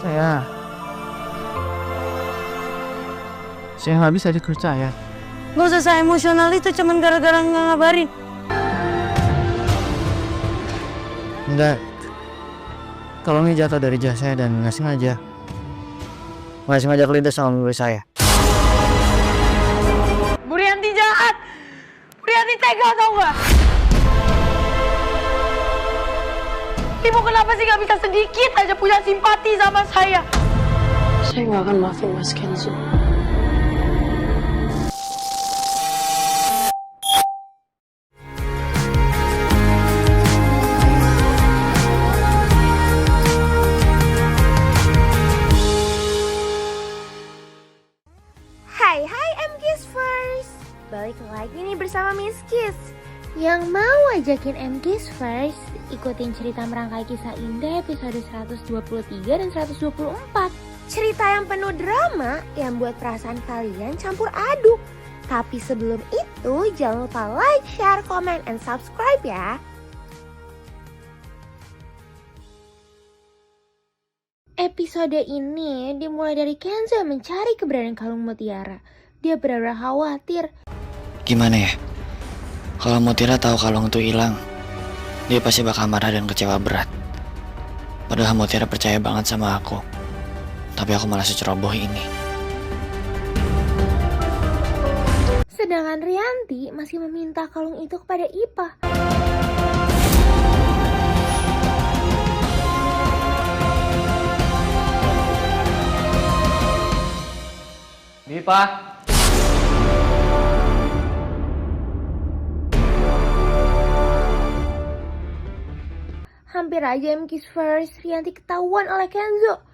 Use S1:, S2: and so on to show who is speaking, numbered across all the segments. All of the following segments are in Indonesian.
S1: Saya nggak bisa dipercaya.
S2: Gak usah saya emosional itu cuman gara-gara nggak ngabarin.
S1: Enggak. Kalau ini jatuh dari jas saya dan nggak sengaja. Nggak sengaja kelindas sama mobil saya.
S2: Bu Rianti jahat. Bu Rianti tega tau gak? Ibu kenapa sih gak bisa sedikit aja punya simpati sama saya?
S3: Saya nggak akan maafin Mas Kenzo.
S4: Hai MKiss First, balik lagi nih bersama Miss Kiss. Yang mau ajakin MKiss First ikutin cerita merangkai kisah indah episode 123 dan 124. Cerita yang penuh drama yang buat perasaan kalian campur aduk. Tapi sebelum itu jangan lupa like, share, comment, and subscribe ya. Episode ini dimulai dari Kenzo yang mencari keberadaan kalung mutiara. Dia benar-benar khawatir.
S5: Gimana ya? Kalau Mutiara tahu kalung itu hilang, dia pasti bakal marah dan kecewa berat. Padahal Mutiara percaya banget sama aku. Tapi aku malah seceroboh ini.
S4: Sedangkan Rianti masih meminta kalung itu kepada Ipa.
S1: Ipa.
S4: Hampir aja MKiss First Rianti ketahuan oleh Kenzo.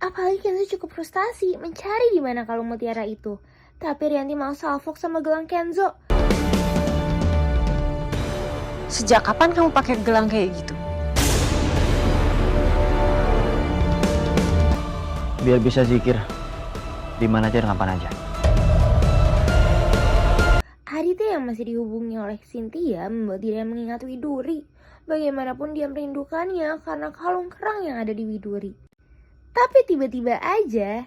S4: Apalagi Kenzo cukup frustasi mencari di mana kalung mutiara itu. Tapi Rianti mau salfok sama gelang Kenzo.
S3: Sejak kapan kamu pakai gelang kayak gitu?
S1: Biar bisa zikir di mana aja dan kapan aja.
S4: Aditya yang masih dihubungi oleh Cynthia membuat dia mengingat Widuri. Bagaimanapun dia merindukannya karena kalung kerang yang ada di Widuri. Tapi tiba-tiba aja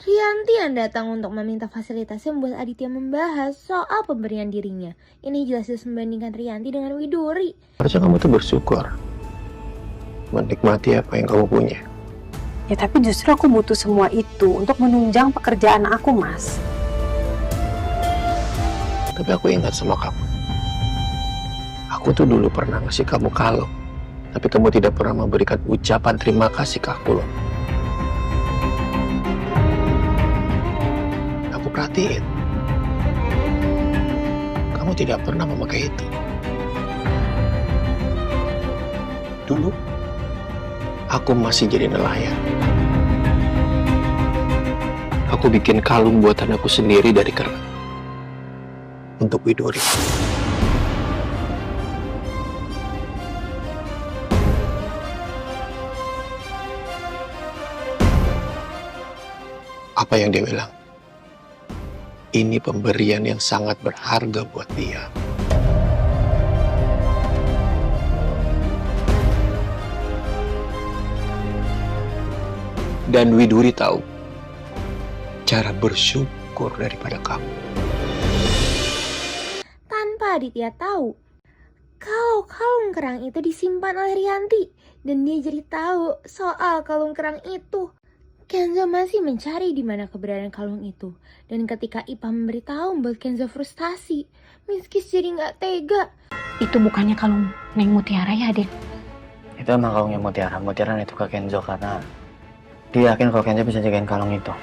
S4: Rianti yang datang untuk meminta fasilitas yang membuat Aditya membahas soal pemberian dirinya. Ini jelas-jelas membandingkan Rianti dengan Widuri.
S6: Harusnya kamu tuh bersyukur, menikmati apa yang kamu punya.
S3: Ya tapi justru aku butuh semua itu untuk menunjang pekerjaan aku, Mas.
S6: Tapi aku ingat sama kamu. Aku tuh dulu pernah ngasih kamu kalung, tapi kamu tidak pernah memberikan ucapan terima kasih ke aku loh. Aku perhatiin, kamu tidak pernah memakai itu. Dulu, aku masih jadi nelayan. Aku bikin kalung buatan aku sendiri dari kerang untuk Widuri. Apa yang dia bilang? Ini pemberian yang sangat berharga buat dia. Dan Widuri tahu cara bersyukur daripada kamu.
S4: Tanpa Aditya tahu kalau kalung kerang itu disimpan oleh Rianti. Dan dia jadi tahu soal kalung kerang itu. Kenzo masih mencari di mana keberadaan kalung itu. Dan ketika Ipa memberitahu membuat Kenzo frustasi. Miss Kiss jadi gak tega.
S3: Itu bukannya kalung Neng Mutiara ya, Den?
S5: Itu emang kalungnya Mutiara. Mutiara itu ke Kenzo karena dia yakin kalau Kenzo bisa jagain kalung itu.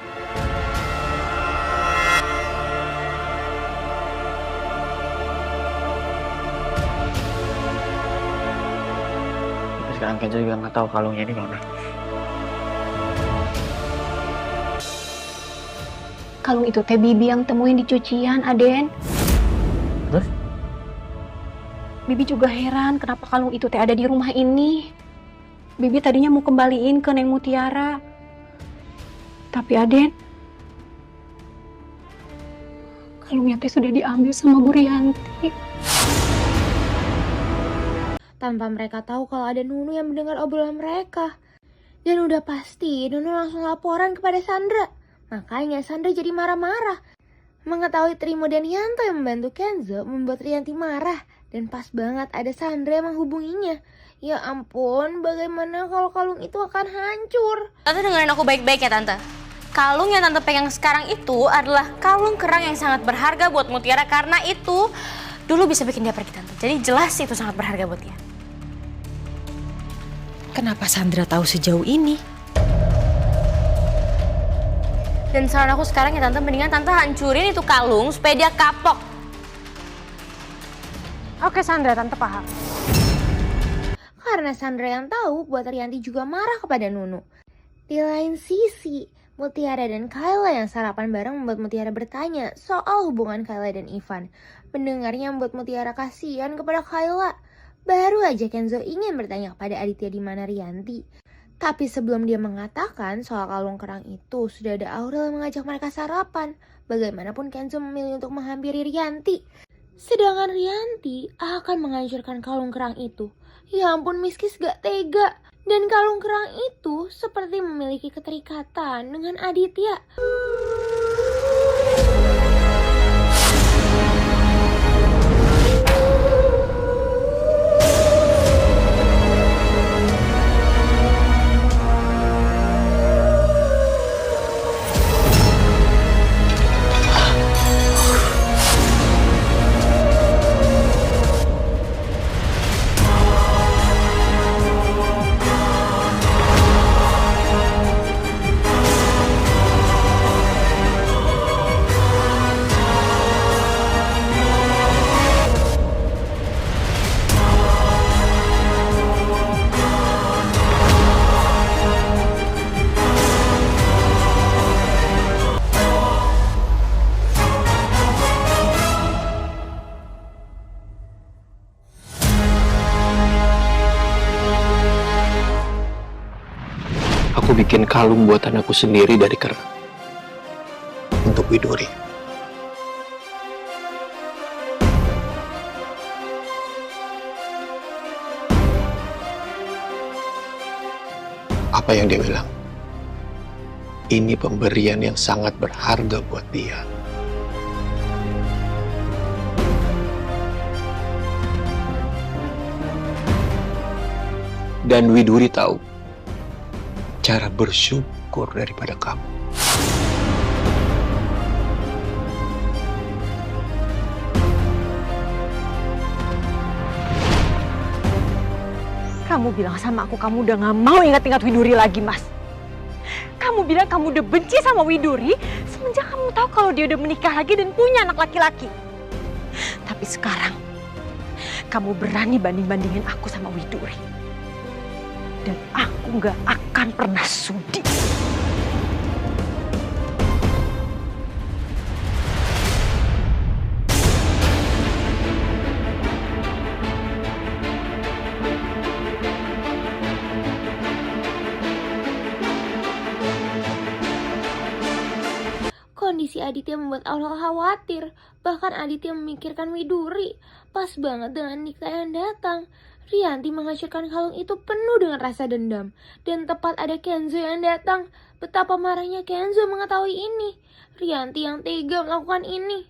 S5: Tapi sekarang Kenzo juga nggak tahu kalungnya di mana.
S3: Kalung itu teh Bibi yang temuin di cucian, Aden.
S5: Terus?
S3: Bibi juga heran kenapa kalung itu teh ada di rumah ini. Bibi tadinya mau kembaliin ke Neng Mutiara. Tapi Aden, kalungnya teh sudah diambil sama Bu Rianti.
S4: Tanpa mereka tahu kalau ada Nunu yang mendengar obrolan mereka. Dan udah pasti Nunu langsung laporan kepada Sandra. Makanya Sandra jadi marah-marah. Mengetahui Trimo dan Yanto yang membantu Kenzo membuat Rianti marah. Dan pas banget ada Sandra yang menghubunginya. Ya ampun, bagaimana kalau kalung itu akan hancur?
S2: Tante dengerin aku baik-baik ya Tante. Kalung yang Tante pegang sekarang itu adalah kalung kerang yang sangat berharga buat Mutiara. Karena itu dulu bisa bikin dia pergi Tante. Jadi jelas itu sangat berharga buat dia.
S7: Kenapa Sandra tahu sejauh ini?
S2: Dan saran aku sekarang ya Tante, mendingan Tante hancurin itu kalung supaya dia kapok.
S3: Oke Sandra, Tante paham.
S4: Karena Sandra yang tahu buat Rianti juga marah kepada Nunu. Di lain sisi, Mutiara dan Kayla yang sarapan bareng membuat Mutiara bertanya soal hubungan Kayla dan Ivan. Mendengarnya membuat Mutiara kasihan kepada Kayla. Baru aja Kenzo ingin bertanya kepada Aditya di mana Rianti. Tapi sebelum dia mengatakan soal kalung kerang itu, sudah ada Aurel yang mengajak mereka sarapan. Bagaimanapun Kenzo memilih untuk menghampiri Rianti. Sedangkan Rianti akan menghancurkan kalung kerang itu. Ya ampun, Miskis gak tega. Dan kalung kerang itu seperti memiliki keterikatan dengan Aditya.
S6: Aku bikin kalung buatan aku sendiri dari kerang. Untuk Widuri. Apa yang dia bilang? Ini pemberian yang sangat berharga buat dia. Dan Widuri tahu cara bersyukur daripada kamu.
S3: Kamu bilang sama aku kamu udah gak mau ingat-ingat Widuri lagi, Mas. Kamu bilang kamu udah benci sama Widuri semenjak kamu tahu kalau dia udah menikah lagi dan punya anak laki-laki. Tapi sekarang kamu berani banding-bandingin aku sama Widuri. Dan aku gak akan pernah sudi.
S4: Kondisi Aditya membuat Aurel khawatir. Bahkan Aditya memikirkan Widuri. Pas banget dengan nikah yang datang. Rianti menghancurkan kalung itu penuh dengan rasa dendam. Dan tepat ada Kenzo yang datang. Betapa marahnya Kenzo mengetahui ini. Rianti yang tega melakukan ini.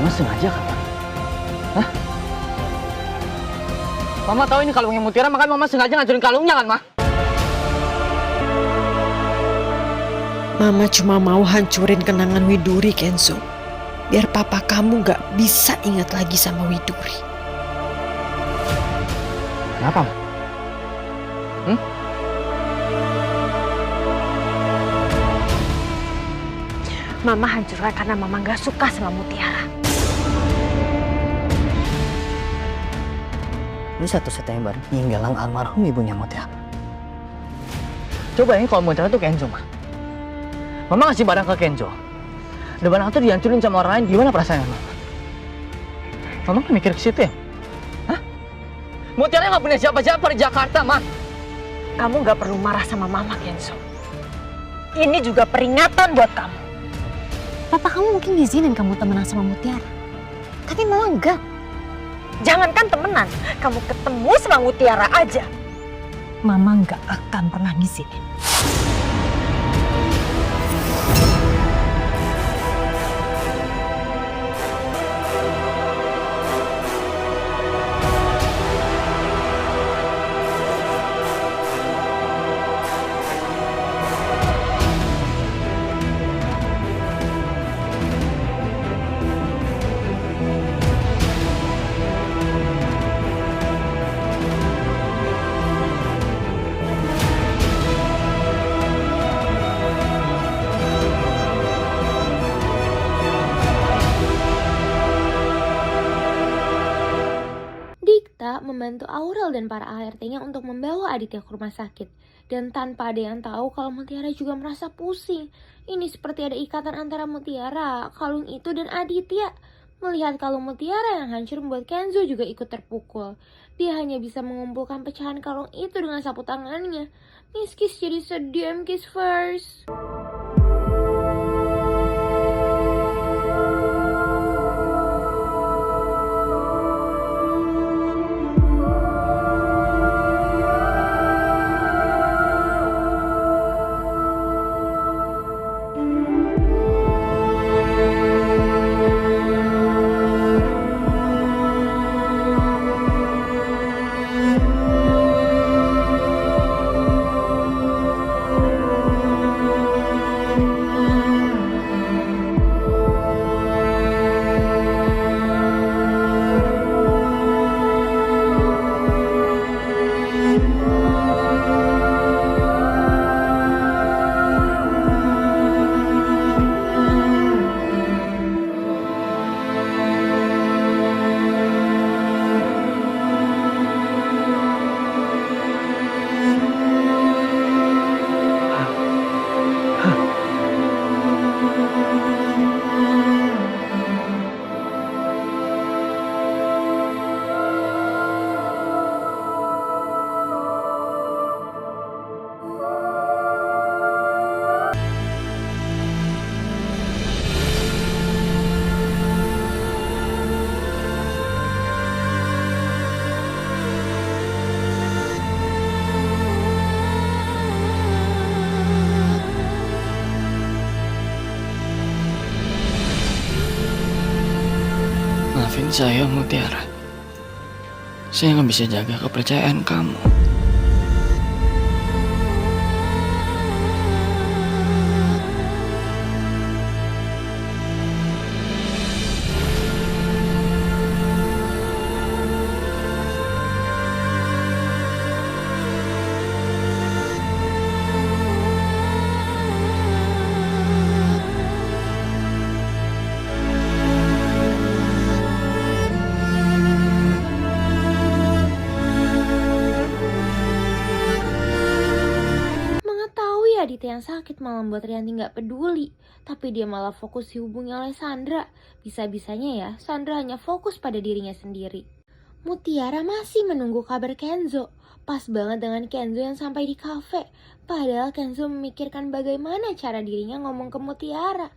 S1: Mama sengaja kan? Hah? Mama tahu ini kalungnya Mutiara, makanya Mama sengaja ngancurin kalungnya kan, Ma?
S7: Mama cuma mau hancurin kenangan Widuri, Kenzo. Biar papa kamu gak bisa ingat lagi sama Widuri.
S1: Kenapa, Ma?
S3: Mama hancurkan karena Mama gak suka sama Mutiara.
S1: Ini satu-satunya barang yang galang almarhum ibunya Mutiara. Coba ini kalau Mutiara tuh Kenzo, Ma. Mama ngasih barang ke Kenzo. Dan barang itu dihancurin sama orang lain, gimana perasaannya Mama? Mama kan mikir ke situ ya? Hah? Mutiara nggak punya siapa-siapa di Jakarta, Ma.
S3: Kamu nggak perlu marah sama Mama, Kenzo. Ini juga peringatan buat kamu.
S2: Papa kamu mungkin ngizinin kamu temenan sama Mutiara. Tapi Mama enggak.
S3: Jangankan temenan, kamu ketemu sama Mutiara aja. Mama nggak akan pernah ngizinin.
S4: Dikta membantu Aurel dan para ART-nya untuk membawa Aditya ke rumah sakit. Dan tanpa ada yang tahu kalau Mutiara juga merasa pusing. Ini seperti ada ikatan antara Mutiara, kalung itu, dan Aditya. Melihat kalung Mutiara yang hancur membuat Kenzo juga ikut terpukul. Dia hanya bisa mengumpulkan pecahan kalung itu dengan sapu tangannya. Miss Kiss jadi sedih, Kiss first.
S5: Maafin saya, Mutiara. Saya nggak bisa jaga kepercayaan kamu.
S4: Aditya yang sakit malah membuat Rianti gak peduli. Tapi dia malah fokus dihubungi oleh Sandra. Bisa-bisanya ya, Sandra hanya fokus pada dirinya sendiri. Mutiara masih menunggu kabar Kenzo. Pas banget dengan Kenzo yang sampai di kafe. Padahal Kenzo memikirkan bagaimana cara dirinya ngomong ke Mutiara.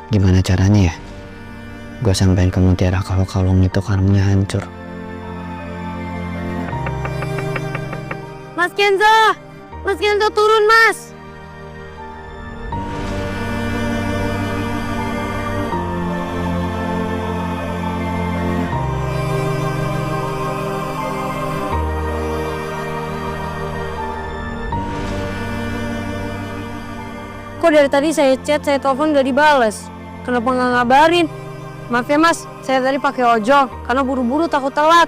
S5: Gimana caranya ya? Gue sampein ke Mutiara kalau kalung itu kalungnya hancur.
S2: Mas Kenzo turun, Mas.
S8: Kok dari tadi saya chat, saya telepon gak dibales? Kenapa nggak ngabarin? Maaf ya Mas, saya tadi pakai ojol karena buru-buru takut telat.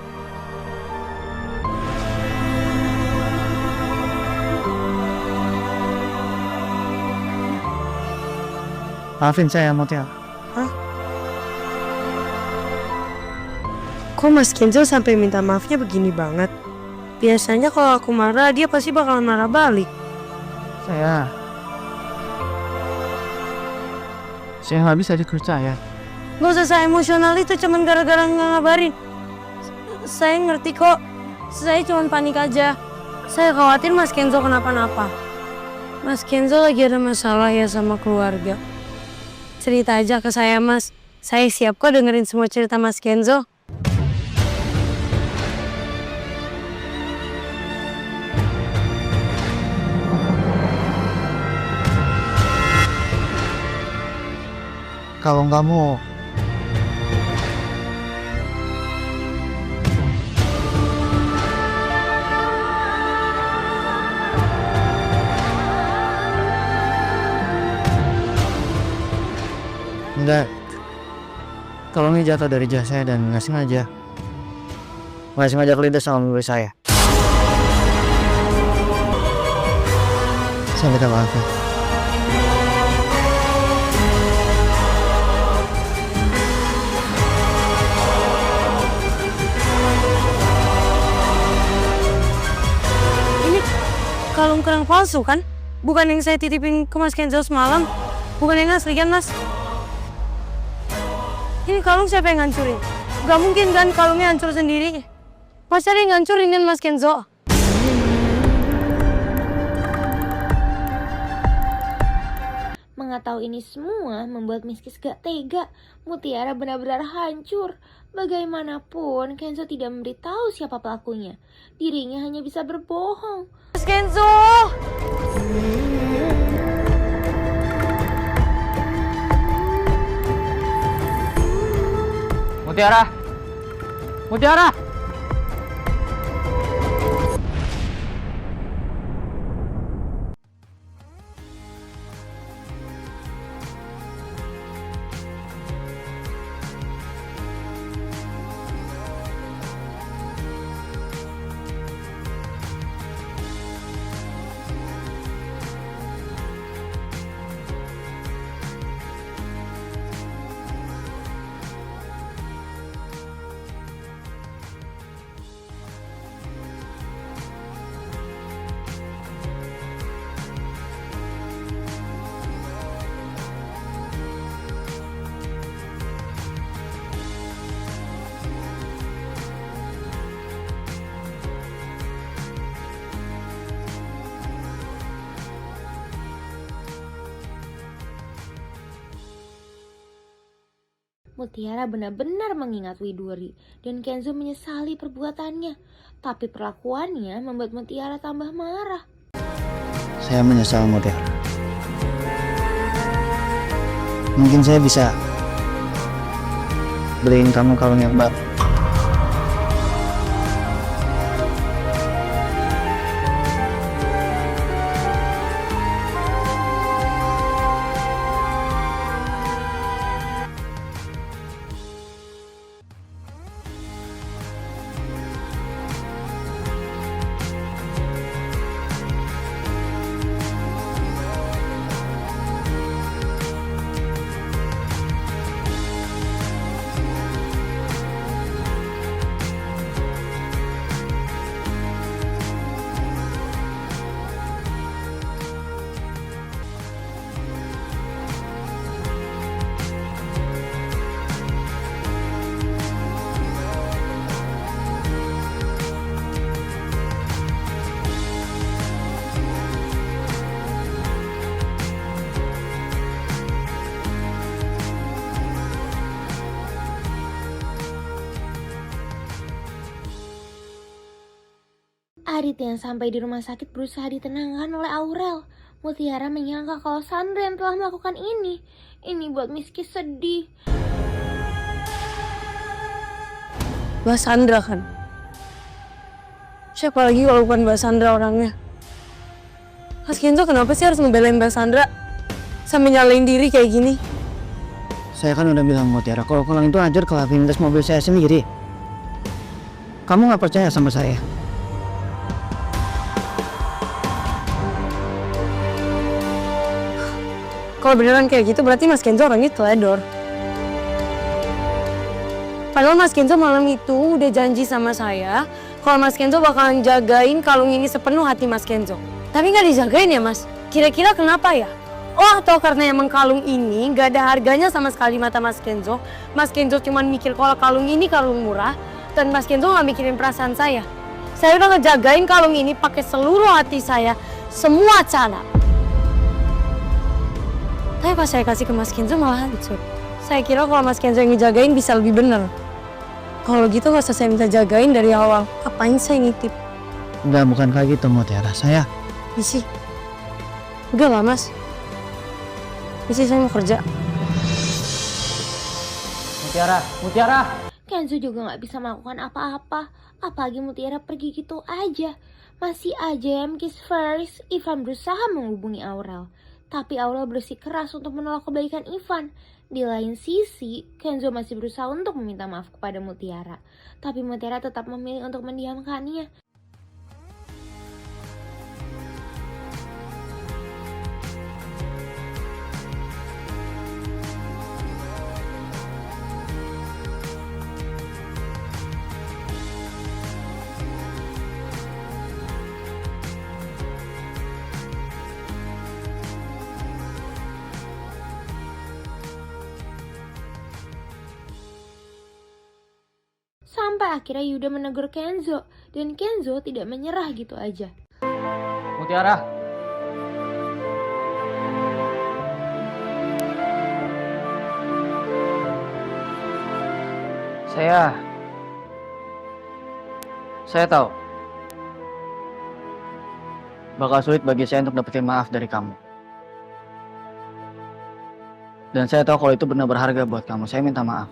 S1: Maafin saya, Mutiara.
S8: Hah? Kok Mas Kenzo sampai minta maafnya begini banget? Biasanya kalau aku marah, dia pasti bakalan marah balik.
S1: Saya nggak bisa dipercaya.
S8: Gak usah saya emosional itu cuman gara-gara nggak ngabarin. Saya ngerti kok. Saya cuman panik aja. Saya khawatir Mas Kenzo kenapa-napa. Mas Kenzo lagi ada masalah ya sama keluarga. Cerita aja ke saya, Mas. Saya siap kok dengerin semua cerita Mas Kenzo.
S5: Kalau kamu enggak, kalungnya jatuh dari jas saya dan nggak sengaja kelindas sama mobil saya. Saya minta maaf ya.
S8: Ini kalung kerang palsu kan? Bukan yang saya titipin ke Mas Kenzo semalam. Bukan yang asli kan, Mas? Ini kalung siapa yang ngancurin? Gak mungkin kan kalungnya hancur sendiri. Pasti ada yang ngancurin kan Mas Kenzo?
S4: Mengetahui ini semua membuat Miskis gak tega. Mutiara benar-benar hancur. Bagaimanapun, Kenzo tidak memberitahu siapa pelakunya. Dirinya hanya bisa berbohong.
S8: Mas Kenzo!
S1: Mutiara! Mutiara!
S4: Mutiara benar-benar mengingat Widuri dan Kenzo menyesali perbuatannya. Tapi perlakuannya membuat Mutiara tambah marah.
S5: Saya menyesal, Mutiara. Mungkin saya bisa beliin kamu kalung yang baru.
S4: Arit yang sampai di rumah sakit berusaha ditenangkan oleh Aurel. Mutiara menyangka kalau Sandra yang telah melakukan ini. Ini buat Miskis sedih.
S8: Mbak Sandra kan? Siapa lagi kalau bukan Mbak Sandra orangnya? Mas Kenzo kenapa sih harus ngebelain Mbak Sandra? Sampai nyalain diri kayak gini?
S5: Saya kan udah bilang Mutiara, kalau kalung itu hancur ke lapinas mobil saya sendiri. Kamu nggak percaya sama saya?
S8: Kalau beneran kayak gitu berarti Mas Kenzo orangnya teledor. Padahal Mas Kenzo malam itu udah janji sama saya kalau Mas Kenzo bakalan jagain kalung ini sepenuh hati Mas Kenzo. Tapi nggak dijagain ya Mas? Kira-kira kenapa ya? Oh, atau karena emang kalung ini nggak ada harganya sama sekali mata Mas Kenzo. Mas Kenzo cuma mikir kalau kalung ini kalung murah, dan Mas Kenzo nggak mikirin perasaan saya. Saya udah ngejagain kalung ini pakai seluruh hati saya, semua cara. Tapi pas saya kasih ke Mas Kenzo malah hancur. Saya kira kalau Mas Kenzo yang ngejagain bisa lebih bener. Kalau gitu gak usah saya minta jagain dari awal. Apain saya nitip?
S5: Enggak, bukan kayak gitu Mutiara. Saya...
S8: Isi. Enggak lah Mas. Isi saya mau kerja.
S1: Mutiara.
S4: Kenzo juga gak bisa melakukan apa-apa. Apalagi Mutiara pergi gitu aja. Masih aja yang kiss first, Ivan berusaha menghubungi Aurel. Tapi Aurel bersikeras untuk menolak kebaikan Ivan. Di lain sisi, Kenzo masih berusaha untuk meminta maaf kepada Mutiara. Tapi Mutiara tetap memilih untuk mendiamkannya. Sampai akhirnya Yuda menegur Kenzo, dan Kenzo tidak menyerah gitu aja.
S1: Mutiara. Saya tahu. Bakal sulit bagi saya untuk dapetin maaf dari kamu. Dan saya tahu kalau itu benar berharga buat kamu. Saya minta maaf.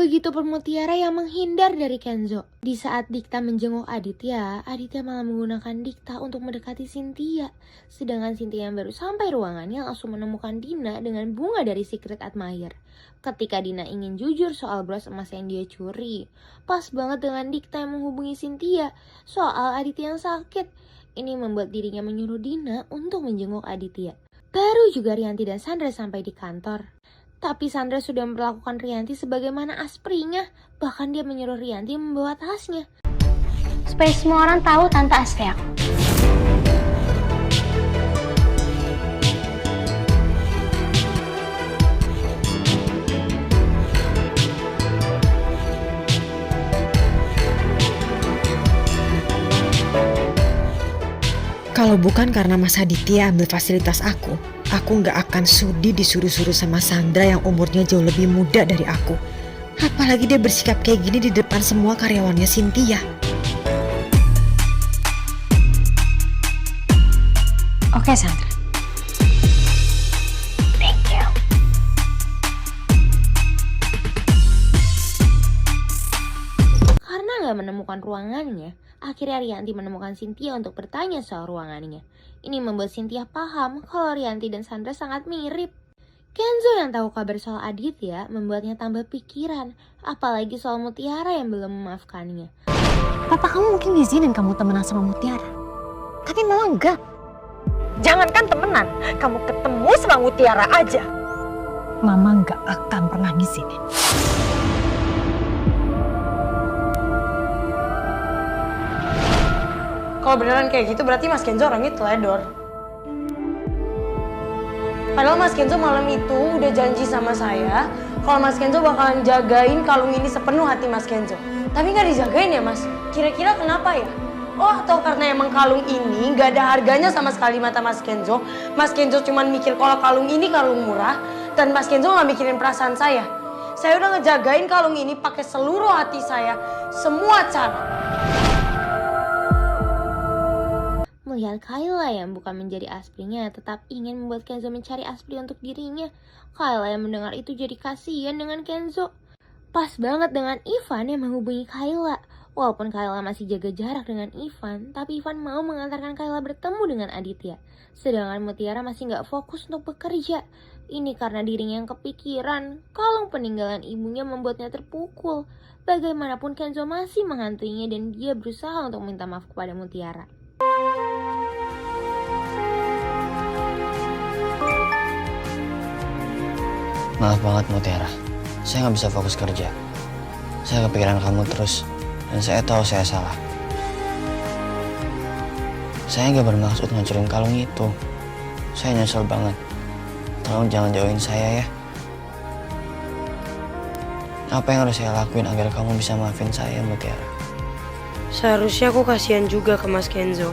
S4: Begitupun Mutiara yang menghindar dari Kenzo. Di saat Dikta menjenguk Aditya, Aditya malah menggunakan Dikta untuk mendekati Cynthia. Sedangkan Cynthia yang baru sampai ruangannya langsung menemukan Dina dengan bunga dari Secret Admirer. Ketika Dina ingin jujur soal bros emas yang dia curi, pas banget dengan Dikta yang menghubungi Cynthia soal Aditya yang sakit. Ini membuat dirinya menyuruh Dina untuk menjenguk Aditya. Baru juga Rianti dan Sandra sampai di kantor. Tapi Sandra sudah memperlakukan Rianti sebagaimana asprinya. Bahkan dia menyuruh Rianti membawa tasnya.
S2: Supaya semua orang tahu Tante Astri aku.
S7: Kalau bukan karena Mas Aditya ambil fasilitas aku nggak akan sudi disuruh-suruh sama Sandra yang umurnya jauh lebih muda dari aku. Apalagi dia bersikap kayak gini di depan semua karyawannya Cynthia.
S2: Oke, Sandra. Thank you.
S4: Karena nggak menemukan ruangannya, akhirnya Rianti menemukan Cynthia untuk bertanya soal ruangannya. Ini membuat Cynthia paham kalau Rianti dan Sandra sangat mirip. Kenzo yang tahu kabar soal Aditya membuatnya tambah pikiran, apalagi soal Mutiara yang belum memaafkannya.
S3: Papa kamu mungkin ngizinin kamu temenan sama Mutiara. Tapi Mama enggak. Jangankan temenan, kamu ketemu sama Mutiara aja. Mama enggak akan pernah ngizinin.
S8: Kalau beneran kayak gitu berarti Mas Kenzo orangnya teledor. Padahal Mas Kenzo malam itu udah janji sama saya kalau Mas Kenzo bakalan jagain kalung ini sepenuh hati Mas Kenzo. Tapi nggak dijagain ya Mas? Kira-kira kenapa ya? Oh, atau karena emang kalung ini nggak ada harganya sama sekali mata Mas Kenzo. Mas Kenzo cuma mikir kalau kalung ini kalung murah, dan Mas Kenzo nggak mikirin perasaan saya. Saya udah ngejagain kalung ini pakai seluruh hati saya, semua cara.
S4: Melihat Kayla yang bukan menjadi asprinya tetap ingin membuat Kenzo mencari aspri untuk dirinya. Kayla yang mendengar itu jadi kasihan dengan Kenzo. Pas banget dengan Ivan yang menghubungi Kayla Walaupun Kayla masih jaga jarak dengan Ivan, tapi Ivan mau mengantarkan Kayla bertemu dengan Aditya. Sedangkan Mutiara masih gak fokus untuk bekerja. Ini karena dirinya yang kepikiran, kalung peninggalan ibunya membuatnya terpukul. Bagaimanapun Kenzo masih menghantuinya dan dia berusaha untuk minta maaf kepada Mutiara.
S5: Maaf banget Mutiara, saya nggak bisa fokus kerja. Saya kepikiran kamu terus, dan saya tahu saya salah. Saya nggak bermaksud ngancurin kalung itu. Saya nyesel banget. Tolong jangan jauhin saya ya. Apa yang harus saya lakuin agar kamu bisa maafin saya, Mutiara?
S8: Seharusnya aku kasihan juga ke Mas Kenzo.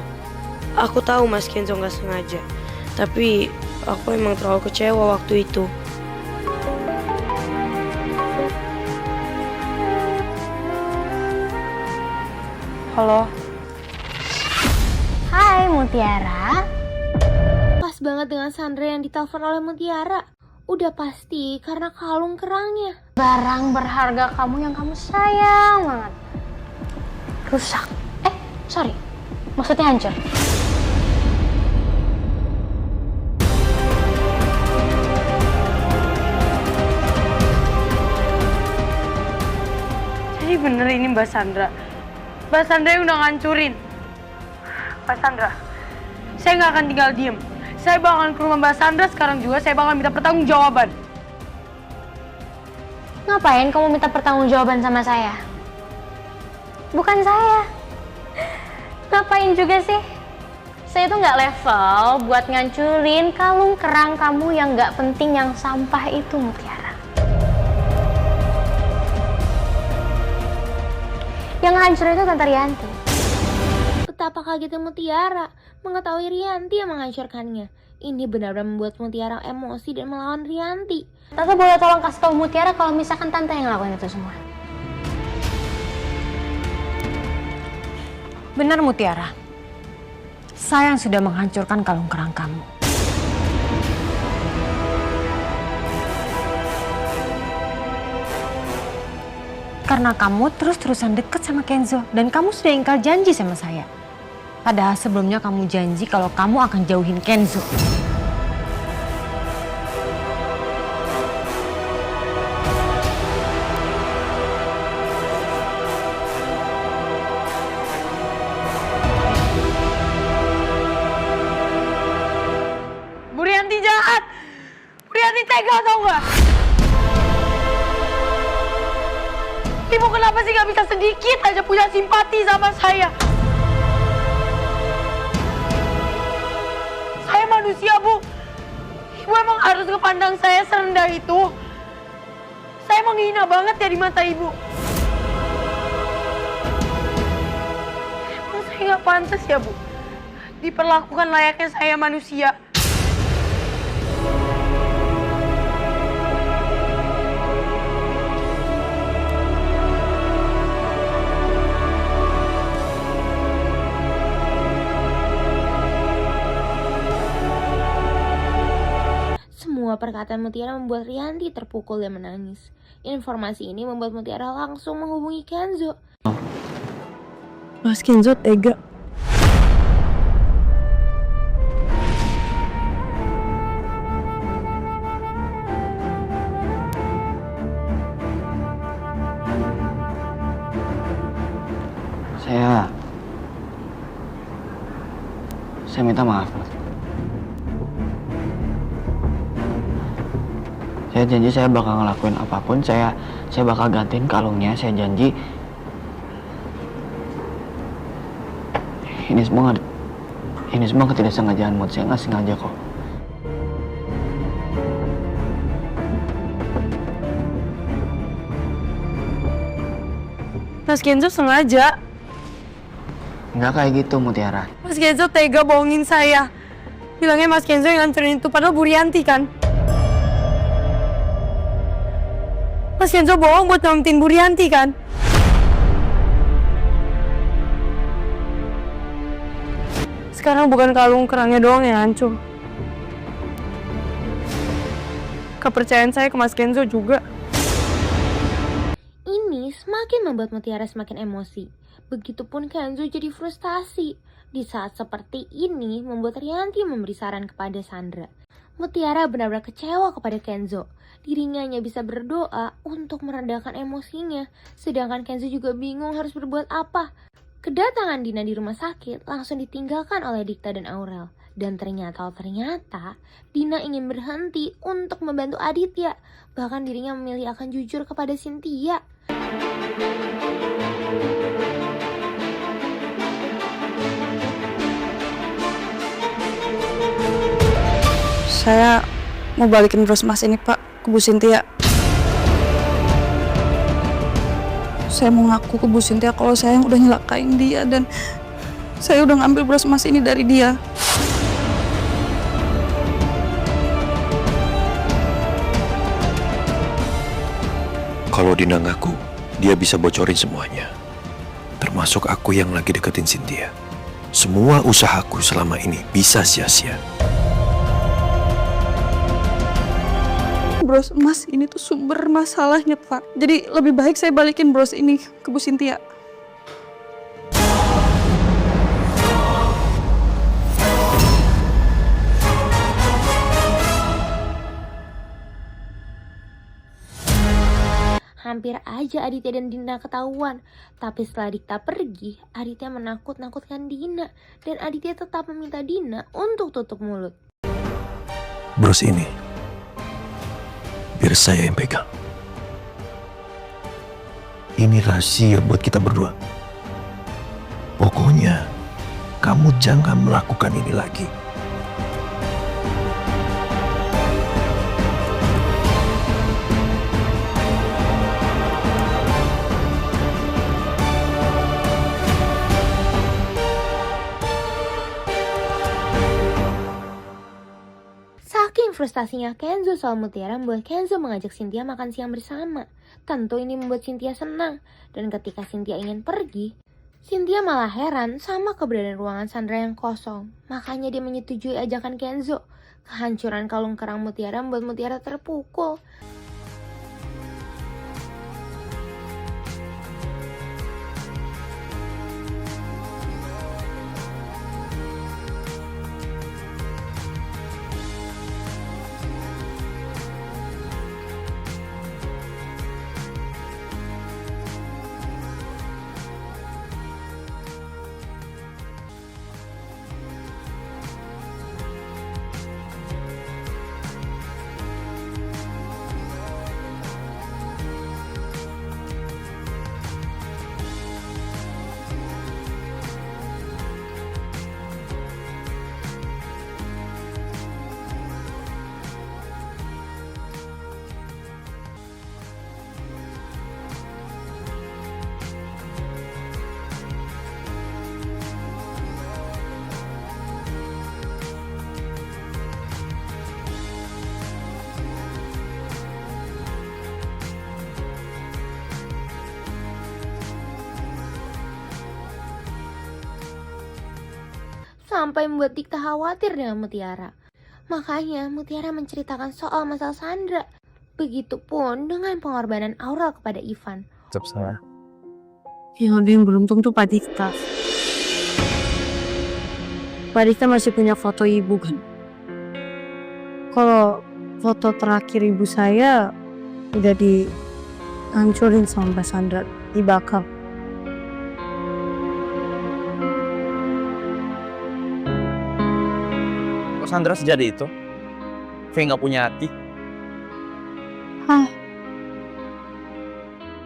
S8: Aku tahu Mas Kenzo nggak sengaja, tapi aku emang terlalu kecewa waktu itu. Halo.
S4: Hai Mutiara. Pas banget dengan Sandra yang ditelepon oleh Mutiara. Udah pasti karena kalung kerangnya. Barang berharga kamu yang kamu sayang banget rusak. Sorry, maksudnya hancur.
S8: Jadi bener ini Mbak Sandra. Mbak Sandra yang udah ngancurin. Mbak Sandra, saya nggak akan tinggal diem. Saya bakalan ke rumah Mbak Sandra sekarang juga. Saya bakalan minta pertanggungjawaban.
S2: Ngapain kamu minta pertanggungjawaban sama saya? Bukan saya. Ngapain juga sih? Saya tuh nggak level buat ngancurin kalung kerang kamu yang nggak penting, yang sampah itu, Mutiara. Yang hancur itu Tante Rianti.
S4: Betapa kagetnya Mutiara mengetahui Rianti yang menghancurkannya. Ini benar-benar membuat Mutiara emosi dan melawan Rianti.
S2: Tante boleh tolong kasih tahu Mutiara kalau misalkan Tante yang ngelakuin itu semua.
S3: Benar Mutiara, saya yang sudah menghancurkan kalung kerang kamu. Karena kamu terus-terusan deket sama Kenzo dan kamu sudah ingkar janji sama saya. Padahal sebelumnya kamu janji kalau kamu akan jauhin Kenzo.
S8: Bu Rianti jahat! Bu Rianti tega tau gak? Ibu kenapa sih gak bisa sedikit aja punya simpati sama saya? Saya manusia, Bu. Ibu emang harus kepandang saya serendah itu. Saya menghina banget ya di mata Ibu. Emang saya gak pantas ya, Bu? Diperlakukan layaknya saya manusia.
S4: Semua perkataan Mutiara membuat Rianti terpukul dan menangis. Informasi ini membuat Mutiara langsung menghubungi Kenzo.
S8: Mas Kenzo tega.
S5: Saya minta maaf. Saya janji saya bakal ngelakuin apapun. Saya bakal gantiin kalungnya. Saya janji. Ini semua ketidaksengajaan Mut. Saya nggak sengaja kok.
S8: Mas Kenzo sengaja.
S5: Nggak kayak gitu, Mutiara.
S8: Mas Kenzo tega bohongin saya. Bilangnya Mas Kenzo yang ngancurin itu, padahal Bu Rianti kan. Mas Kenzo bohong buat nyelamatin Bu Rianti kan. Sekarang bukan kalung kerangnya doang yang hancur. Kepercayaan saya ke Mas Kenzo juga.
S4: ini semakin membuat Mutiara semakin emosi. Begitupun Kenzo jadi frustasi. Di saat seperti ini membuat Rianti memberi saran kepada Sandra. Mutiara benar-benar kecewa kepada Kenzo. Dirinya hanya bisa berdoa untuk meredakan emosinya. Sedangkan Kenzo juga bingung harus berbuat apa. Kedatangan Dina di rumah sakit langsung ditinggalkan oleh Dikta dan Aurel. Dan ternyata Dina ingin berhenti untuk membantu Aditya. Bahkan dirinya memilih akan jujur kepada Cynthia.
S8: Saya mau balikin bros emas ini Pak ke Bu Cynthia. Saya mau ngaku ke Bu Cynthia kalau saya yang udah nyelakain dia dan saya udah ngambil bros emas ini dari dia.
S6: Kalau Dina ngaku, dia bisa bocorin semuanya. Termasuk aku yang lagi deketin Cynthia. Semua usahaku selama ini bisa sia-sia.
S8: Bros emas ini tuh sumber masalahnya Pak. Jadi lebih baik saya balikin bros ini ke Bu Cynthia.
S4: Hampir aja Aditya dan Dina ketahuan. Tapi setelah Dikta pergi, Aditya menakut-nakutkan Dina. Dan Aditya tetap meminta Dina untuk tutup mulut.
S6: Bros ini, biar saya yang pegang. Ini rahasia buat kita berdua. Pokoknya, kamu jangan melakukan ini lagi.
S4: Saking frustasinya Kenzo soal Mutiara membuat Kenzo mengajak Cynthia makan siang bersama. Tentu ini membuat Cynthia senang. Dan ketika Cynthia ingin pergi, Cynthia malah heran sama keberadaan ruangan Sandra yang kosong. Makanya dia menyetujui ajakan Kenzo. Kehancuran kalung kerang Mutiara membuat Mutiara terpukul. Sampai membuat Dikta khawatir dengan Mutiara. Makanya Mutiara menceritakan soal masalah Sandra. Begitupun dengan pengorbanan Aurel kepada Ivan.
S6: Tetap salah.
S8: Yang ada yang beruntung tuh Pak Dikta. Pak Dikta masih punya foto ibu kan. Kalau foto terakhir ibu saya udah dihancurin sama Mbak Sandra, dibakar.
S9: Kok Sandra sejadi itu? Kayak nggak punya hati.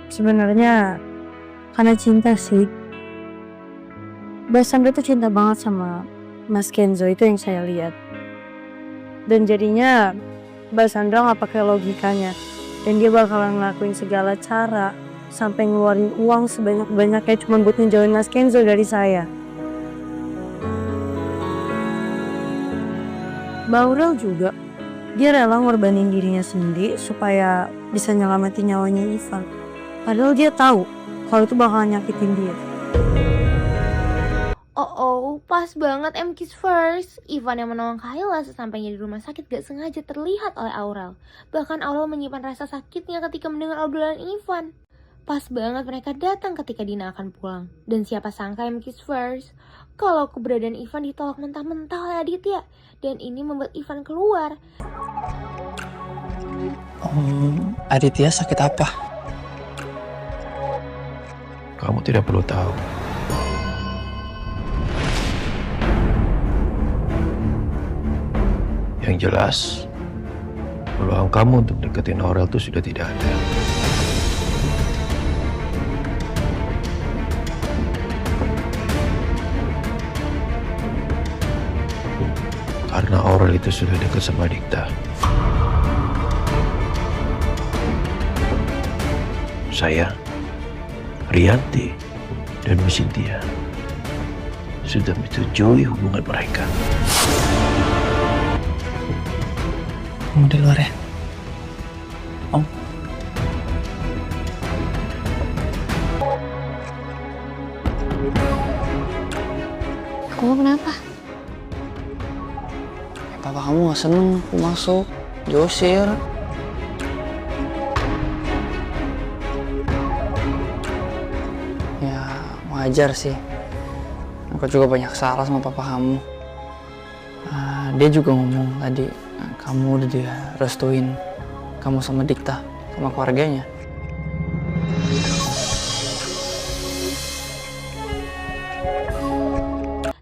S8: Sebenarnya karena cinta sih. Mbak Sandra tuh cinta banget sama Mas Kenzo, itu yang saya lihat. Dan jadinya Mbak Sandra nggak pakai logikanya. Dan dia bakalan ngelakuin segala cara sampai ngeluarin uang sebanyak-banyaknya cuma buat ngejauhin Mas Kenzo dari saya. Mbak Aurel juga, dia rela ngorbanin dirinya sendiri supaya bisa nyelamatin nyawanya Ivan. Padahal dia tahu kalau itu bakalan nyakitin dia.
S4: Oh, pas banget M-Kiss First. Ivan yang menolong Kayla sesampainya di rumah sakit gak sengaja terlihat oleh Aurel. Bahkan Aurel menyimpan rasa sakitnya ketika mendengar obrolan Ivan. Pas banget mereka datang ketika Dina akan pulang. Dan siapa sangka MK's First kalau keberadaan Ivan ditolak mentah-mentah oleh Aditya. Dan ini membuat Ivan keluar.
S5: Aditya sakit apa?
S6: Kamu tidak perlu tahu. Yang jelas, peluang kamu untuk deketin Aurel itu sudah tidak ada. Karena Aurel itu sudah dekat sama Dikta. Saya, Rianti, dan Miss Cynthia sudah menyetujui hubungan mereka.
S5: Kamu di luar ya? Om.
S2: Kamu kenapa?
S5: Papa kamu gak seneng aku masuk, diusir. Ya wajar sih. Aku juga banyak salah sama papa kamu. Dia juga ngomong tadi, kamu udah dia restuin kamu sama Dikta, sama keluarganya.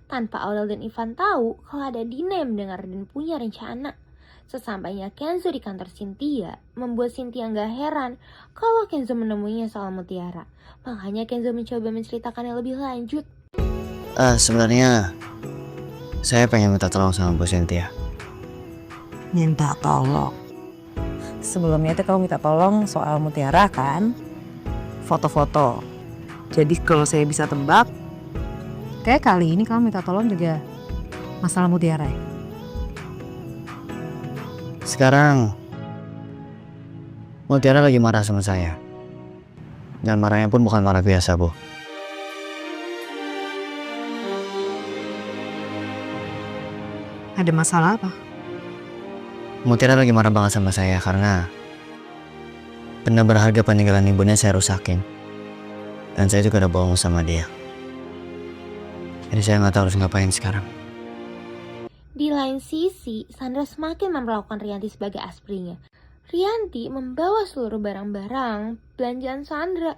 S4: Tanpa Aurel dan Ivan tahu kalau ada Dina yang mendengar dan punya rencana. Sesampainya Kenzo di kantor Cynthia, membuat Cynthia nggak heran kalau Kenzo menemuinya soal Mutiara. Makanya Kenzo mencoba menceritakannya lebih lanjut.
S5: Sebenarnya saya pengen minta tolong sama Bu Cynthia.
S8: Minta tolong. Sebelumnya itu kamu minta tolong soal Mutiara kan? Foto-foto. Jadi kalau saya bisa tebak, kayak kali ini kamu minta tolong juga masalah Mutiara ya?
S5: Sekarang Mutiara lagi marah sama saya. Dan marahnya pun bukan marah biasa, Bu.
S8: Ada masalah apa?
S5: Mutiara lagi marah banget sama saya karena benda berharga peninggalan ibunya saya rusakin. Dan saya juga udah bohong sama dia. Jadi saya nggak tahu harus ngapain sekarang.
S4: Di lain sisi, Sandra semakin memperlakukan Rianti sebagai asprinya. Rianti membawa seluruh barang-barang belanjaan Sandra.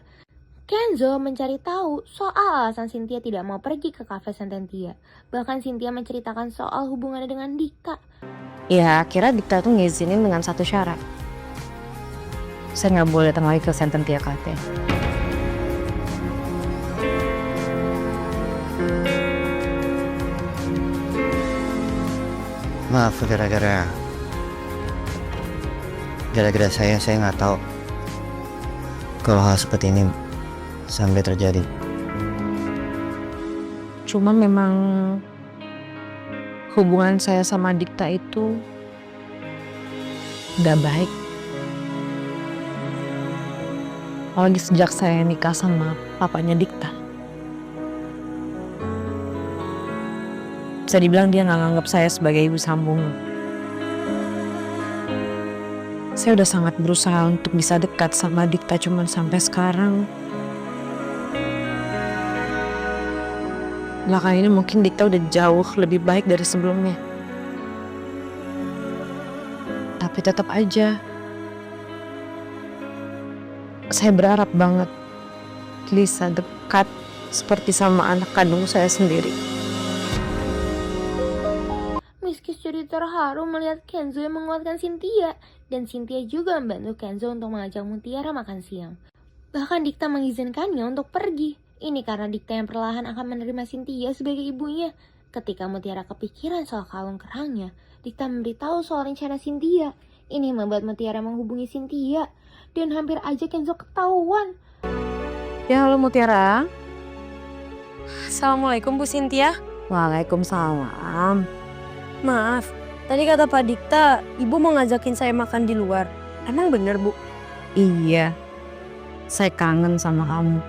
S4: Kenzo mencari tahu soal alasan Cynthia tidak mau pergi ke kafe Sententia. Bahkan Cynthia menceritakan soal hubungannya dengan Dikta.
S8: Ya akhirnya Dikta tuh ngizinin dengan satu syarat. Saya nggak boleh datang lagi ke Sententia Cafe.
S5: Maaf, gara-gara saya nggak tahu kalau hal seperti ini sampai terjadi.
S8: Cuma memang hubungan saya sama Dikta itu udah baik. Apalagi sejak saya nikah sama papanya Dikta. Bisa dibilang dia nggak nganggap saya sebagai ibu sambung. Saya udah sangat berusaha untuk bisa dekat sama Dikta, cuman sampai sekarang belakangan ini mungkin Dikta udah jauh lebih baik dari sebelumnya. Tapi tetap aja saya berharap banget bisa dekat seperti sama anak kandung saya sendiri.
S4: Miski jadi terharu melihat Kenzo yang menguatkan Cynthia. Dan Cynthia juga membantu Kenzo untuk mengajak Mutiara makan siang. Bahkan Dikta mengizinkannya untuk pergi. Ini karena Dikta yang perlahan akan menerima Cynthia sebagai ibunya. Ketika Mutiara kepikiran soal kalung kerangnya, Dikta memberitahu soal rencana Cynthia. Ini membuat Mutiara menghubungi Cynthia. Dan hampir aja Kenzo ketahuan.
S8: Ya halo Mutiara. Assalamualaikum Bu Cynthia. Waalaikumsalam. Maaf, tadi kata Pak Dikta, Ibu mau ngajakin saya makan di luar. Emang bener Bu? Iya, saya kangen sama kamu.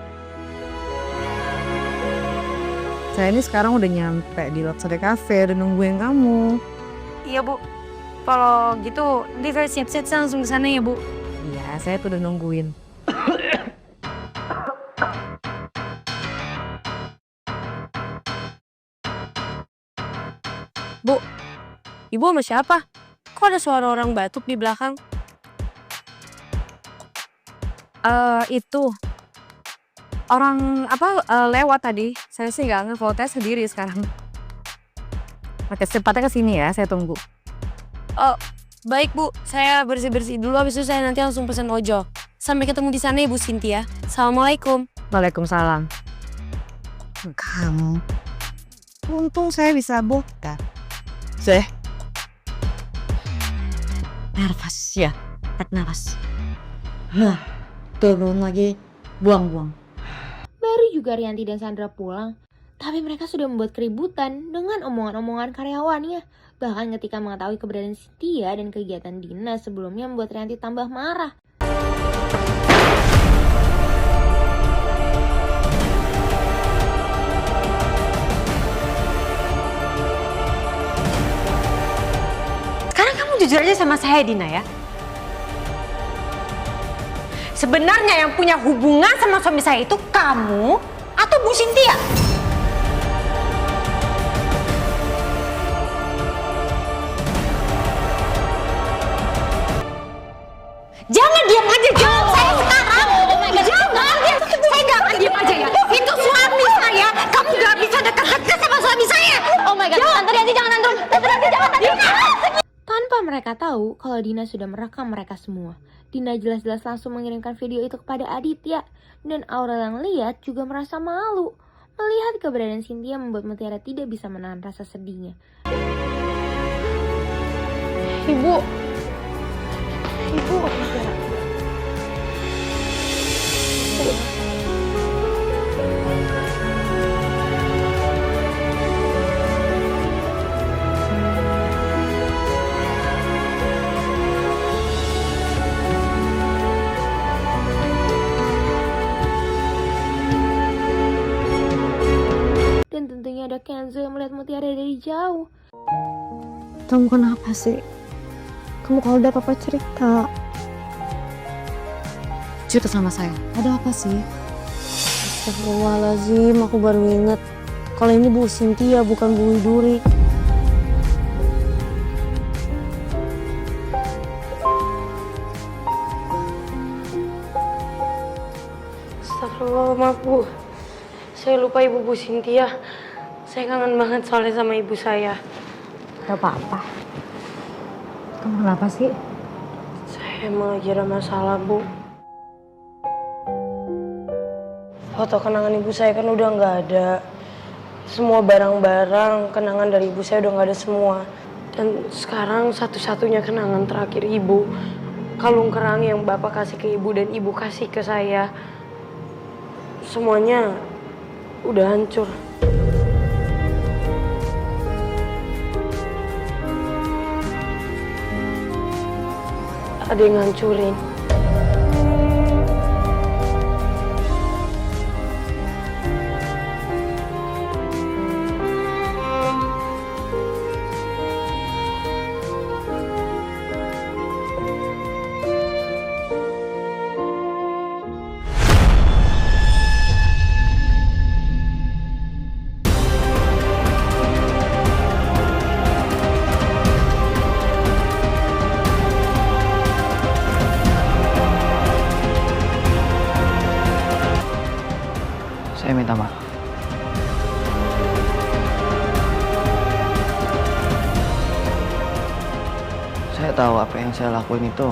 S8: Saya ini sekarang udah nyampe di Luxury Cafe, udah nungguin kamu. Iya Bu, kalau gitu nanti saya siap-siap langsung ke sana ya Bu. Iya, saya tuh udah nungguin. Bu, ibu sama siapa? Kok ada suara orang batuk di belakang? Itu orang lewat tadi. Saya sih nggak ngefoto sendiri sekarang.
S10: Oke, secepatnya ke sini ya, saya tunggu.
S8: Oh, baik Bu. Saya bersih-bersih dulu, habis itu saya nanti langsung pesen ojol. Sampai ketemu di sana Ibu Cynthia. Assalamualaikum.
S10: Waalaikumsalam. Kamu. Untung saya bisa bongkar.
S1: Saya
S10: Nervous ya, tarik nafas. Nah, turun lagi, buang-buang.
S4: Baru juga Rianti dan Sandra pulang, tapi mereka sudah membuat keributan dengan omongan-omongan karyawannya. Bahkan ketika mengetahui keberadaan Cynthia dan kegiatan Dina sebelumnya membuat Rianti tambah marah.
S3: Sekarang kamu jujur aja sama saya, Dina ya. Sebenarnya yang punya hubungan sama suami saya itu kamu atau Bu Cynthia? Jangan diam aja, jawab saya sekarang. Jangan, saya nggak akan diam aja ya. Itu suami saya, kamu nggak bisa dekat-dekat sama suami saya.
S2: Oh my god, Tante Rianti jangan nantrum. Tante Rianti jangan nantrum.
S4: Tanpa mereka tahu kalau Dina sudah merekam mereka semua. Dina jelas-jelas langsung mengirimkan video itu kepada Aditya. Dan Aurel yang lihat juga merasa malu. Melihat keberadaan Cynthia membuat Mutiara tidak bisa menahan rasa sedihnya.
S8: Ibu.
S4: Dan tentunya ada Kenzo yang melihat Mutiara dari jauh.
S10: Kamu kenapa sih? Kamu kalau udah apa-apa cerita. Cerita sama saya. Ada apa sih?
S8: Astagfirullahaladzim, aku baru inget. Kalau ini Bu Cynthia, bukan Bu Widuri. Astagfirullah, maaf Bu. Saya lupa Ibu Bu Cynthia. Saya kangen banget soalnya sama ibu saya.
S10: Gak apa-apa. Kamu kenapa sih?
S8: Saya emang lagi ada masalah, Bu. Foto kenangan ibu saya kan udah nggak ada. Semua barang-barang kenangan dari ibu saya udah nggak ada semua. Dan sekarang satu-satunya kenangan terakhir ibu, kalung kerang yang bapak kasih ke ibu dan ibu kasih ke saya, semuanya udah hancur. Ada yang ngancurin.
S1: Saya minta maaf. Saya tahu apa yang saya lakuin itu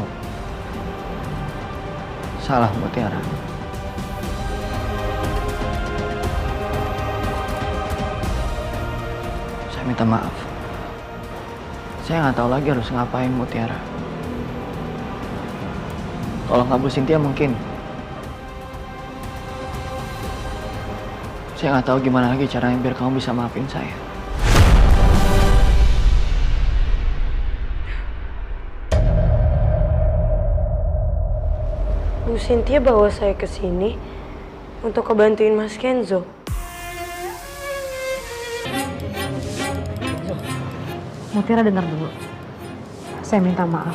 S1: salah Mutiara. Saya minta maaf. Saya nggak tahu lagi harus ngapain Mutiara. Kalau nggak Bu Cynthia mungkin. Saya nggak tahu gimana lagi caranya biar kamu bisa maafin saya.
S8: Bu Cynthia bawa saya ke sini untuk kebantuin Mas Kenzo.
S10: Mutiara dengar dulu. Saya minta maaf.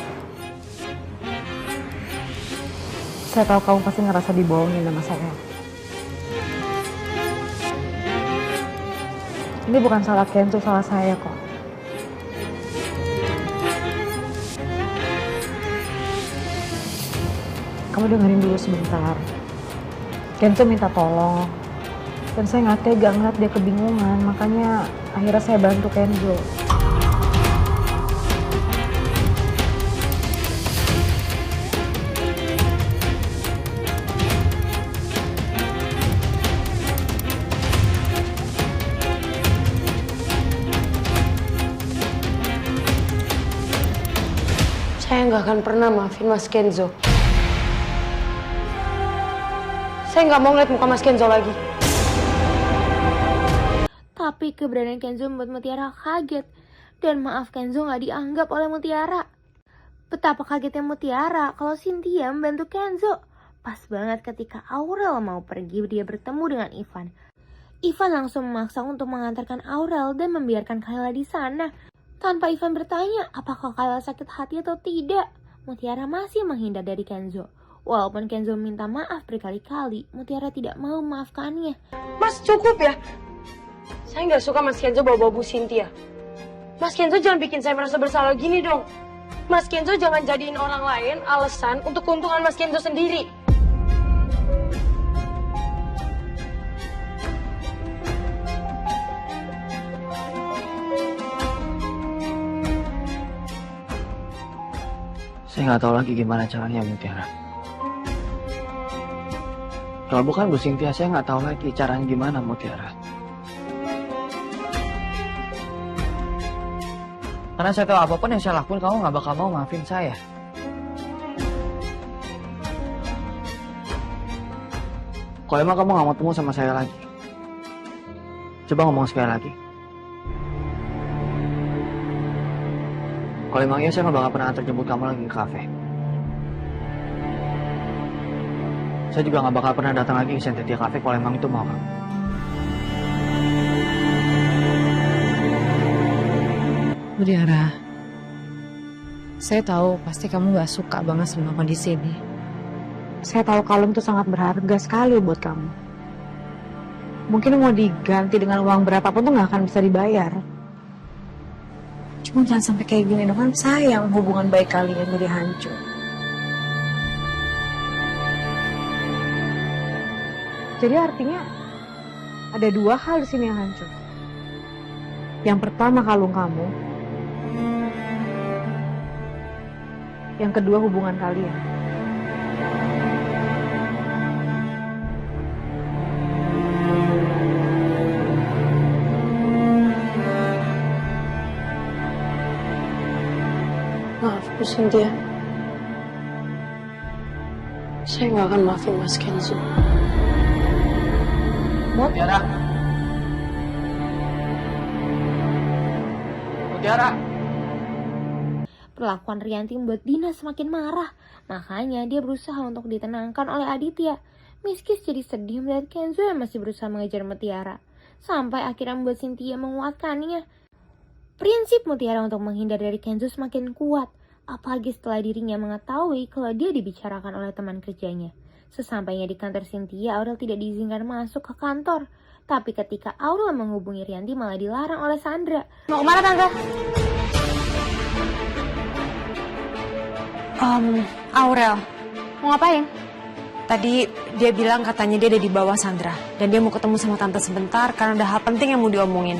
S10: Saya tahu kamu pasti ngerasa dibohongin sama saya. Ini bukan salah Kenzo, salah saya kok. kamu dengerin dulu sebentar. Kenzo minta tolong. Dan saya nggak tega ngeliat dia kebingungan, makanya akhirnya saya bantu Kenzo.
S8: Saya nggak akan pernah maafin Mas Kenzo. Saya nggak mau ngeliat muka Mas Kenzo lagi.
S4: Tapi keberadaan Kenzo membuat Mutiara kaget. Dan maaf Kenzo nggak dianggap oleh Mutiara. Betapa kagetnya Mutiara kalau Cynthia membantu Kenzo. Pas banget ketika Aurel mau pergi, dia bertemu dengan Ivan. Ivan langsung memaksa untuk mengantarkan Aurel dan membiarkan Kayla di sana. Tanpa Ivan bertanya apakah Kayla sakit hati atau tidak, Mutiara masih menghindar dari Kenzo. Walaupun Kenzo minta maaf berkali-kali, Mutiara tidak mau memaafkannya.
S8: Mas, cukup ya. Saya nggak suka Mas Kenzo bawa-bawa Bu Cynthia. Mas Kenzo jangan bikin saya merasa bersalah gini dong. Mas Kenzo jangan jadiin orang lain alasan untuk keuntungan Mas Kenzo sendiri.
S5: Saya nggak tahu lagi gimana caranya, Mutiara. Kalau bukan Bu Cynthia, saya nggak tahu lagi caranya gimana, Mutiara.
S1: Karena saya tahu apapun yang saya lakuin, kamu nggak bakal mau maafin saya. Kalau emang kamu nggak mau ketemu sama saya lagi, coba ngomong sekali lagi. Kalau emang iya, saya nggak bakal pernah antar jemput kamu lagi ke kafe. Saya juga nggak bakal pernah datang lagi ke Sentetia Cafe kalau emang itu mau kamu.
S10: Mutiara, saya tahu pasti kamu gak suka banget sama kondisi ini. Saya tahu kalung itu sangat berharga sekali buat kamu. Mungkin mau diganti dengan uang berapapun tuh gak akan bisa dibayar. Cuma jangan sampai kayak gini dong, kan sayang hubungan baik kalian jadi hancur. Jadi artinya ada dua hal di sini yang hancur. Yang pertama kalung kamu, yang kedua hubungan kalian.
S8: Maaf, Bu Cynthia. Saya nggak akan maafin Mas Kenzo.
S1: Mutiara. Mutiara.
S4: Perlakuan Rianti membuat Dina semakin marah. Makanya dia berusaha untuk ditenangkan oleh Aditya. Miskis jadi sedih melihat Kenzo yang masih berusaha mengejar Mutiara. Sampai akhirnya membuat Cynthia menguatkannya. Prinsip Mutiara untuk menghindar dari Kenzo semakin kuat. Apalagi setelah dirinya mengetahui kalau dia dibicarakan oleh teman kerjanya. Sesampainya di kantor Cynthia, Aurel tidak diizinkan masuk ke kantor. Tapi ketika Aurel menghubungi Rianti malah dilarang oleh Sandra.
S2: Mau kemana Tante?
S3: Aurel,
S2: Mau ngapain?
S3: tadi dia bilang katanya dia ada di bawah Sandra. Dan dia mau ketemu sama Tante sebentar karena ada hal penting yang mau diomongin.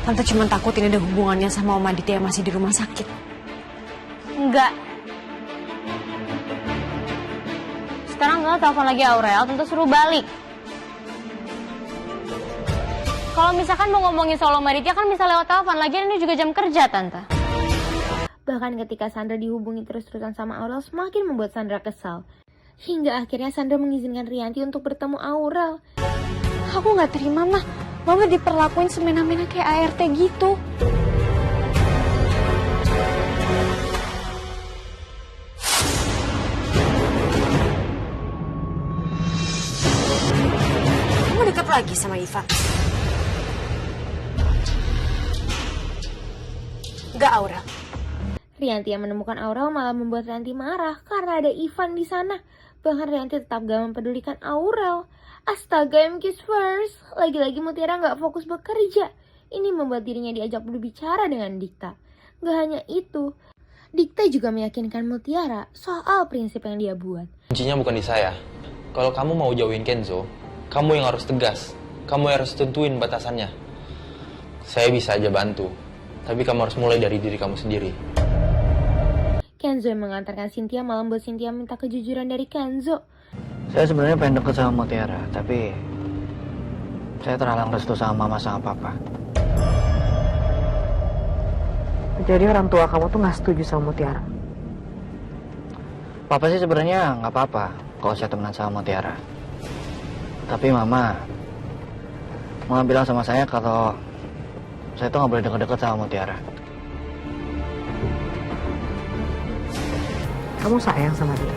S3: Tante cuma takut ini ada hubungannya sama Om Aditya yang masih di rumah sakit.
S2: Enggak. Sekarang Tante telepon lagi Aurel, Tante suruh balik. Kalau misalkan mau ngomongin soal Om Aditya kan bisa lewat telepon, lagian ini juga jam kerja Tante.
S4: Bahkan ketika Sandra dihubungi terus-terusan sama Aurel semakin membuat Sandra kesal. Hingga akhirnya Sandra mengizinkan Rianti untuk bertemu Aurel.
S3: Aku nggak terima, Mah. Mama diperlakuin semena-mena kayak ART gitu. Kamu deket lagi sama Ivan? Nggak, Aurel.
S4: Rianti yang menemukan Aurel malah membuat Rianti marah karena ada Ivan di sana. Bahkan Rianti tetap gak mempedulikan Aurel. Astaga, MK's first. Lagi-lagi Mutiara gak fokus bekerja. Ini membuat dirinya diajak berbicara dengan Dikta. Gak hanya itu, Dikta juga meyakinkan Mutiara soal prinsip yang dia buat.
S11: Kuncinya bukan di saya. Kalau kamu mau jauhin Kenzo, kamu yang harus tegas. Kamu yang harus tentuin batasannya. Saya bisa aja bantu, tapi kamu harus mulai dari diri kamu sendiri.
S4: Kenzo yang mengantarkan Cynthia malah membuat Cynthia minta kejujuran dari Kenzo.
S5: Saya sebenarnya pengen deket sama Mutiara, tapi saya terhalang restu sama mama sama papa.
S10: Jadi orang tua kamu tuh nggak setuju sama Mutiara?
S5: Papa sih sebenarnya nggak apa-apa kalau saya temenan sama Mutiara. Tapi mama bilang sama saya kalau saya tuh nggak boleh deket-deket sama Mutiara.
S10: Kamu sayang sama dia?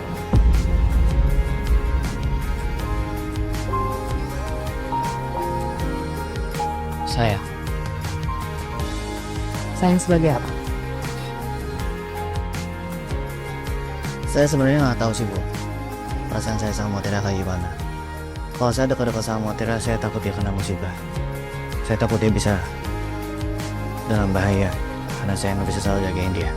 S5: Saya
S10: Sayang sebagai apa?
S5: Saya sebenarnya nggak tahu sih, Bu. Perasaan saya sama Mutiara kayak gimana. Kalau saya dekat-dekat sama Mutiara, saya takut dia kena musibah. Saya takut dia bisa dalam bahaya karena saya nggak bisa selalu jagain dia.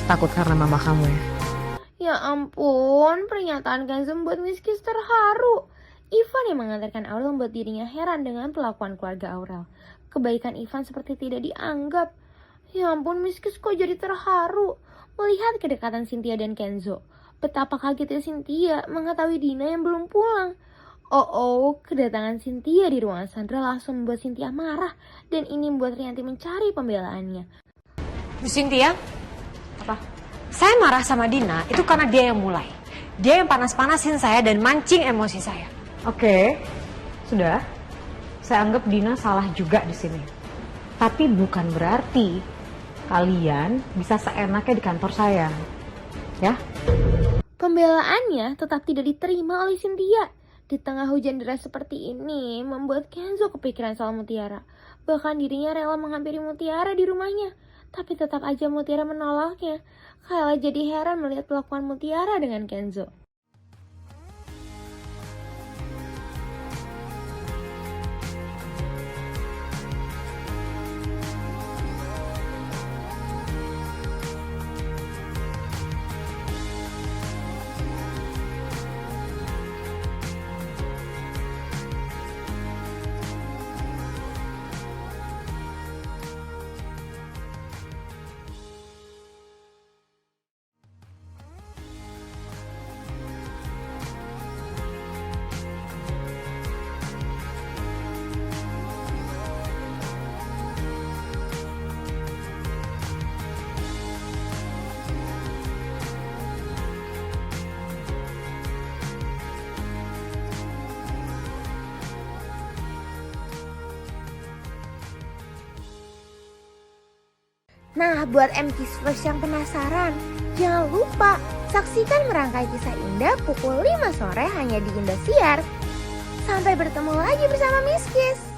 S10: Takut karena mama kamu ya?
S4: Ya ampun, pernyataan Kenzo membuat Miss Kiss terharu. Ivan yang mengantarkan Aurel membuat dirinya heran dengan perlakuan keluarga Aurel. Kebaikan Ivan seperti tidak dianggap. Ya ampun, Miss Kiss kok jadi terharu melihat kedekatan Cynthia dan Kenzo. Betapa kagetnya Cynthia mengetahui Dina yang belum pulang. Kedatangan Cynthia di ruangan Sandra langsung membuat Cynthia marah. Dan ini membuat Rianti mencari pembelaannya.
S3: Bu Cynthia, apa? Saya marah sama Dina itu karena dia yang mulai. Dia yang panas-panasin saya dan mancing emosi saya.
S10: Oke, sudah. Saya anggap Dina salah juga di sini. Tapi bukan berarti kalian bisa seenaknya di kantor saya, ya?
S4: Pembelaannya tetap tidak diterima oleh Cynthia. Di tengah hujan deras seperti ini, membuat Kenzo kepikiran soal Mutiara. Bahkan dirinya rela menghampiri Mutiara di rumahnya. Tapi tetap aja Mutiara menolaknya. Kayla jadi heran melihat perlakuan Mutiara dengan Kenzo. Nah, buat MKisverse yang penasaran, jangan lupa saksikan Merangkai Kisah Indah pukul 5 sore hanya di Indosiar. Sampai bertemu lagi bersama Miss Kiss.